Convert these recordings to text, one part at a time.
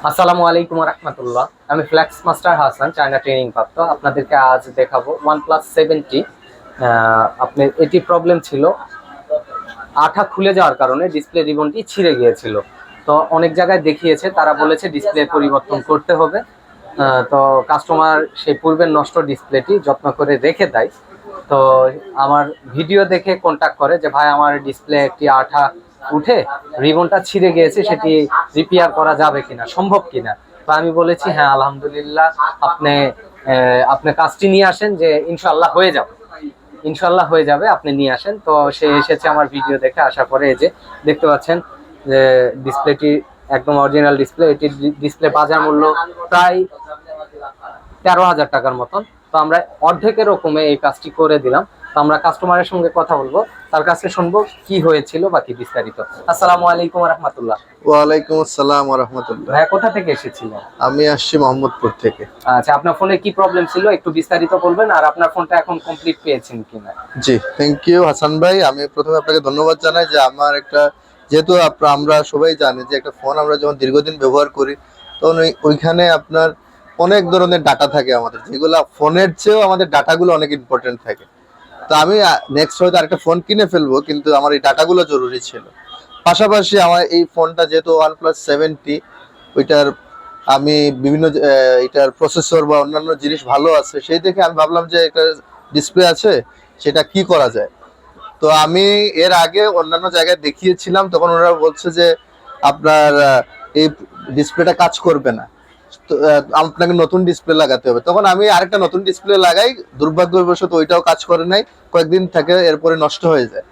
আসসালামু আলাইকুম রহমতুল্লাহ। আমি flex master Hasan, China training প্রাপ্ত। আপনাদেরকে আজ দেখাবো OnePlus 7T। আপনি এটি প্রবলেম ছিল, আঠা খুলে যাওয়ার কারণে ডিসপ্লে রিবনটি ছিঁড়ে গিয়েছিল। তো অনেক জায়গায় দেখিয়েছে, তারা বলেছে ডিসপ্লে পরিবর্তন করতে হবে। তো কাস্টমার সেই পূর্বের নষ্ট ডিসপ্লেটি যত্ন করে রেখে দেয়। তো আমার ভিডিও দেখে কন্ট্যাক্ট করে যে ভাই আমার ডিসপ্লে একটি আঠা উঠে রিবনটা ছিঁড়ে গিয়েছে, সেটি রিপেয়ার করা যাবে কিনা, সম্ভব কিনা। তো আমি বলেছি হ্যাঁ আলহামদুলিল্লাহ, আপনি আপনি কাজটি নিয়ে আসেন, যে ইনশাল্লাহ হয়ে যাবে, ইনশাল্লাহ হয়ে যাবে, আপনি নিয়ে আসেন। তো সে এসেছে আমার ভিডিও দেখে, আসার পরে এই যে দেখতে পাচ্ছেন যে ডিসপ্লেটি একদম অরিজিনাল ডিসপ্লে। এটির ডিসপ্লে বাজার মূল্য প্রায় 13,000 টাকার মতন। তো আমরা অর্ধেকেরও কমে এই কাজটি করে দিলাম। তো আমরা কাস্টমারের সঙ্গে কথা বলবো, তার কাছে শুনবো কি হয়েছিল বাকি বিস্তারিত। আসসালামু আলাইকুম রহমতুল্লাহ। ওয়ালাইকুম আসসালাম ওয়া রাহমাতুল্লাহ। ভাই কোথা থেকে এসেছিলেন? আমি আসছি মোহাম্মদপুর থেকে। আচ্ছা, আপনার ফোনে কি প্রবলেম ছিল একটু বিস্তারিত বলবেন, আর আপনার ফোনটা এখন কমপ্লিট পেয়েছেন কিনা? জি, থ্যাংক ইউ হাসান ভাই। আমি প্রথমে আপনাকে ধন্যবাদ জানাই যে আমার একটা, যেহেতু আমরা সবাই জানি যে একটা ফোন আমরা যখন দীর্ঘদিন ব্যবহার করি তখন ওইখানে আপনার অনেক ধরনের ডাটা থাকে আমাদের, যেগুলো ফোনের চেয়েও আমাদের ডাটাগুলো অনেক ইম্পর্টেন্ট থাকে। তো আমি নেক্সট হয়তো আরেকটা ফোন কিনে ফেলবো, কিন্তু আমার এই ডাটাগুলো জরুরি ছিল। পাশাপাশি আমার এই ফোনটা যেহেতু OnePlus 7T, ওইটার আমি বিভিন্ন এটার প্রসেসর বা অন্যান্য জিনিস ভালো আছে, সেই দেখে আমি ভাবলাম যে একটা ডিসপ্লে আছে, সেটা কি করা যায়। তো আমি এর আগে অন্যান্য জায়গায় দেখিয়েছিলাম, তখন ওরা বলছে যে আপনার এই ডিসপ্লেটা কাজ করবে না, তো আপনাকে নতুন ডিসপ্লে লাগাতে হবে। তখন আমি আরেকটা নতুন ডিসপ্লে লাগাই, দুর্ভাগ্যবশত ওইটাও কাজ করে নাই, কয়েকদিন থেকে এরপরে নষ্ট হয়ে যায়।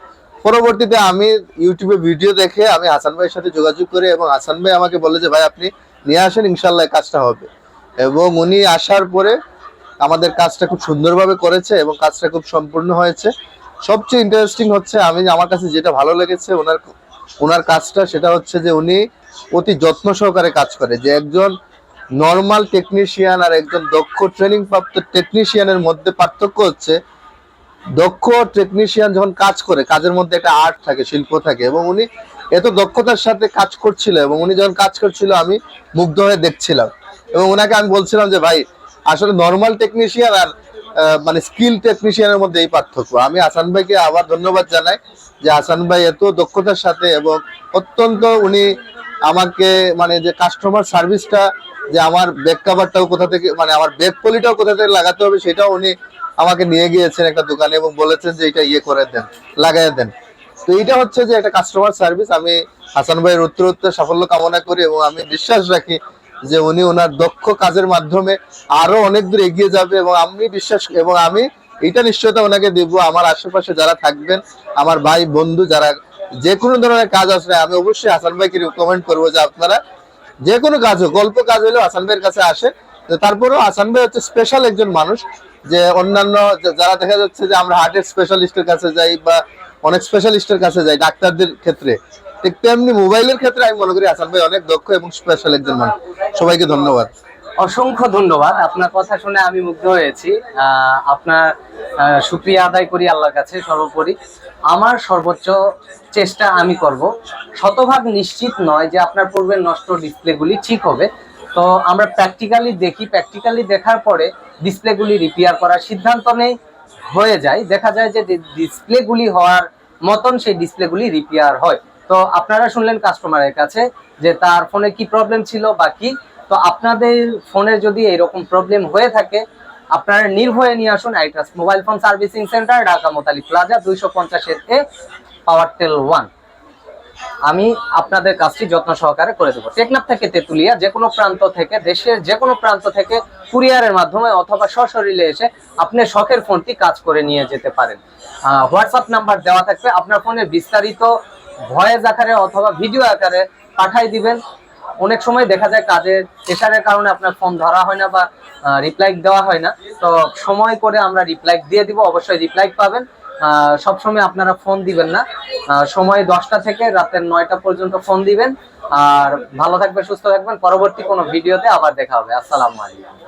পরবর্তীতে আমি ইউটিউবে ভিডিও দেখে আমি হাসান ভাইয়ের সাথে যোগাযোগ করি, এবং হাসান ভাই আমাকে বলে যে ভাই আপনি নিয়ে আসেন, ইনশাল্লাহ কাজটা হবে। এবং উনি আসার পরে আমাদের কাজটা খুব সুন্দরভাবে করেছে এবং কাজটা খুব সম্পূর্ণ হয়েছে। সবচেয়ে ইন্টারেস্টিং হচ্ছে, আমার কাছে যেটা ভালো লেগেছে ওনার কাজটা, সেটা হচ্ছে যে উনি অতি যত্ন সহকারে কাজ করে। যে একজন নর্মাল টেকনিশিয়ান আর একজন দক্ষ ট্রেনিং প্রাপ্ত টেকনিশিয়ানের মধ্যে পার্থক্য হচ্ছে, দক্ষ টেকনিশিয়ান যখন কাজ করে, কাজের মধ্যে একটা আর্ট থাকে, শিল্প থাকে, এবং উনি এত দক্ষতার সাথে কাজ করছিল, এবং উনি যখন কাজ করছিল আমি মুগ্ধ হয়ে দেখছিলাম। এবং ওনাকে আমি বলছিলাম যে ভাই আসলে নর্মাল টেকনিশিয়ান আর মানে স্কিল টেকনিশিয়ানের মধ্যে এই পার্থক্য। আমি হাসান ভাইকে আবার ধন্যবাদ জানাই যে হাসান ভাই এত দক্ষতার সাথে এবং অত্যন্ত উনি আমাকে, মানে যে কাস্টমার সার্ভিসটা, যে আমার ব্যাক কাভারটাও কোথা থেকে, মানে আমার ব্যাক পলিটাও কোথা থেকে লাগাতে হবে, সেটাও উনি আমাকে নিয়ে গিয়েছেন একটা দোকানে এবং বলেছেন যে এটা ইয়ে করে দেন, লাগাই দেন। তো এইটা হচ্ছে যে একটা কাস্টমার সার্ভিস। আমি হাসান ভাইয়ের উত্তরোত্তর সাফল্য কামনা করি, এবং আমি বিশ্বাস রাখি যে উনি ওনার দক্ষ কাজের মাধ্যমে আরো অনেক দূর এগিয়ে যাবে। এবং আমি এটা নিশ্চয়তা ওনাকে দিব, আমার আশেপাশে যারা থাকবেন, আমার ভাই বন্ধু যারা যে কোনো ধরনের কাজ আসলে, আমি অবশ্যই হাসান ভাইকে রিকমেন্ড করবো যে আপনারা যে কোনো কাজ হোক, গল্প কাজ হলেও হাসান ভাইয়ের কাছে আসে। তারপরেও হাসান ভাই হচ্ছে স্পেশাল একজন মানুষ, যে অন্যান্য যারা দেখা যাচ্ছে যে আমরা হার্টের স্পেশালিস্টের কাছে যাই বা অনেক স্পেশালিস্টের কাছে যাই ডাক্তারদের ক্ষেত্রে, ঠিক তেমনি মোবাইলের ক্ষেত্রে আমি মনে করি হাসান ভাই অনেক দক্ষ এবং স্পেশাল একজন মানুষ। সবাইকে ধন্যবাদ। অসংখ্য ধন্যবাদ। আপনার কথা শুনে আমি মুগ্ধ হয়েছি। আপনার শুকরিয়া আদায় করি আল্লাহর কাছে। সর্বোপরি আমার সর্বোচ্চ চেষ্টা আমি করব। শতভাগ নিশ্চিত নয় যে আপনার পূর্বের নষ্ট ডিসপ্লেগুলি ঠিক হবে। তো আমরা প্র্যাকটিক্যালি দেখি, প্র্যাকটিক্যালি দেখার পরে ডিসপ্লেগুলি রিপেয়ার করার সিদ্ধান্ত নেই। হয়ে যায়, দেখা যায় যে ডিসপ্লেগুলি হওয়ার মতন সেই ডিসপ্লেগুলি রিপেয়ার হয়। তো আপনারা শুনলেন কাস্টমারের কাছে যে তার ফোনে কি প্রবলেম ছিল বা কি। তো আপনাদের ফোনের যদি এরকম প্রবলেম হয়ে থাকে, আপনারা নির্ভয়ে নিয়ে আসুন iTrust mobile phone servicing centre, Dhaka Motali plaza 250 Powertel 1। আমি আপনাদের কাজটি যত্ন সহকারে করে দেবো। টেকনাফ থেকে তেতুলিয়া যে কোনো প্রান্ত থেকে, দেশের যে কোনো প্রান্ত থেকে কুরিয়ারের মাধ্যমে অথবা সশরীরে এসে আপনি শখের ফোনটি কাজ করে নিয়ে যেতে পারেন। হোয়াটসঅ্যাপ নাম্বার দেওয়া থাকবে, আপনার ফোনে বিস্তারিত ভয়েস আকারে অথবা ভিডিও আকারে পাঠাই দিবেন। অনেক সময় দেখা যায় কাজের প্রেশারের কারণে আপনার ফোন ধরা হয় না বা রিপ্লাই দেওয়া হয় না। তো সময় করে আমরা রিপ্লাই দিয়ে দিব, অবশ্যই রিপ্লাই পাবেন। সবসময় আপনারা ফোন দিবেন না, সময় 10টা থেকে রাতের 9টা পর্যন্ত ফোন দিবেন। আর ভালো থাকবেন, সুস্থ থাকবেন। পরবর্তী কোনো ভিডিওতে আবার দেখা হবে। আসসালামু আলাইকুম।